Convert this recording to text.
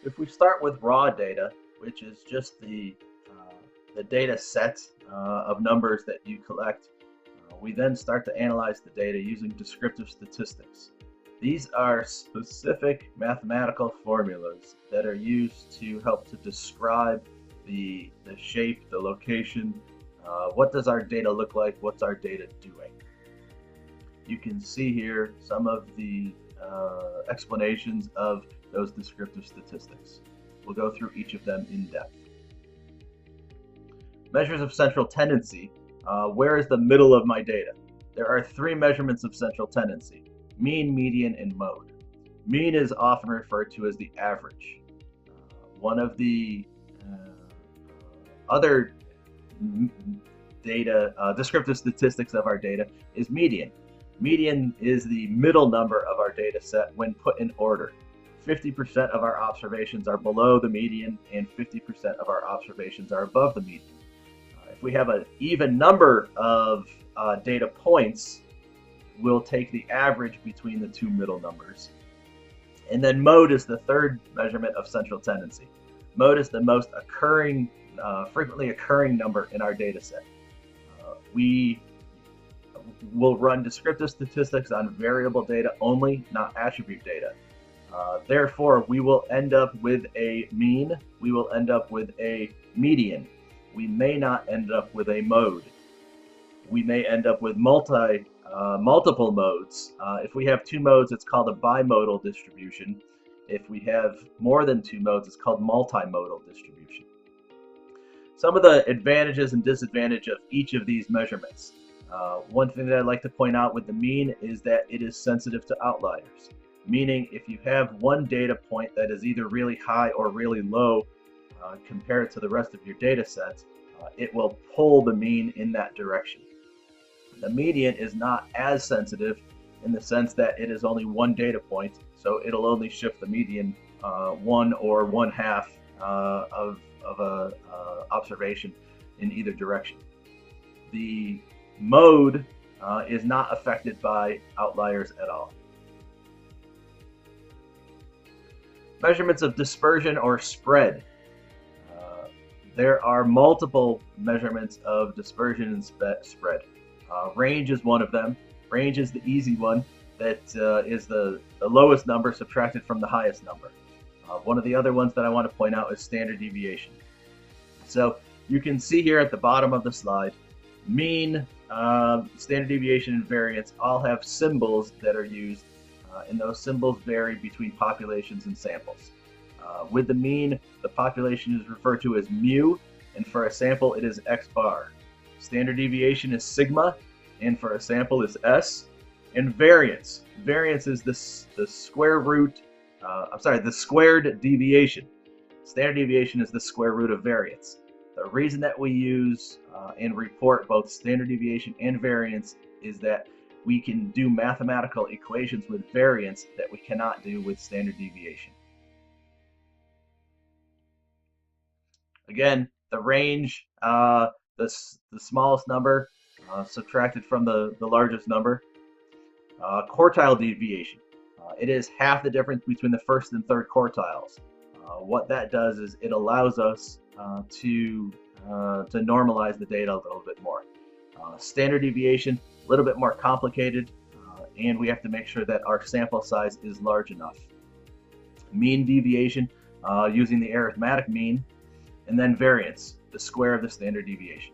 If we start with raw data, which is just the data set of numbers that you collect, we then start to analyze the data using descriptive statistics. These are specific mathematical formulas that are used to help to describe the shape, the location, what does our data look like, what's our data doing. You can see here some of the explanations of those descriptive statistics. We'll go through each of them in depth. Measures of central tendency. Where is the middle of my data? There are three measurements of central tendency: mean, median, and mode. Mean is often referred to as the average. One of the other data, descriptive statistics of our data is median. Median is the middle number of our data set when put in order. 50% of our observations are below the median and 50% of our observations are above the median. If we have an even number of data points, we'll take the average between the two middle numbers. And then mode is the third measurement of central tendency. Mode is the most frequently occurring number in our data set. We will run descriptive statistics on variable data only, not attribute data. Therefore, we will end up with a mean, we will end up with a median. We may not end up with a mode. We may end up with multiple modes. If we have two modes, it's called a bimodal distribution. If we have more than two modes, it's called multimodal distribution. Some of the advantages and disadvantages of each of these measurements. One thing that I'd like to point out with the mean is that it is sensitive to outliers. Meaning, if you have one data point that is either really high or really low compared to the rest of your data sets, it will pull the mean in that direction. The median is not as sensitive in the sense that it is only one data point, so it'll only shift the median one or one half of a observation in either direction. The mode is not affected by outliers at all. Measurements of dispersion or spread. There are multiple measurements of dispersion and spread. Range is one of them. Range is the easy one. That is the lowest number subtracted from the highest number. One of the other ones that I want to point out is standard deviation. So you can see here at the bottom of the slide, mean, standard deviation, and variance all have symbols that are used, and those symbols vary between populations and samples. With the mean, the population is referred to as mu, and for a sample it is x bar. Standard deviation is sigma, and for a sample is s. And variance. Variance is the squared deviation. Standard deviation is the square root of variance. The reason that we use and report both standard deviation and variance is that we can do mathematical equations with variance that we cannot do with standard deviation. Again, the range, the smallest number subtracted from the largest number. Quartile deviation. It is half the difference between the first and third quartiles. What that does is it allows us to normalize the data a little bit more. Standard deviation, a little bit more complicated, and we have to make sure that our sample size is large enough. Mean deviation, using the arithmetic mean, and then variance, the square of the standard deviation.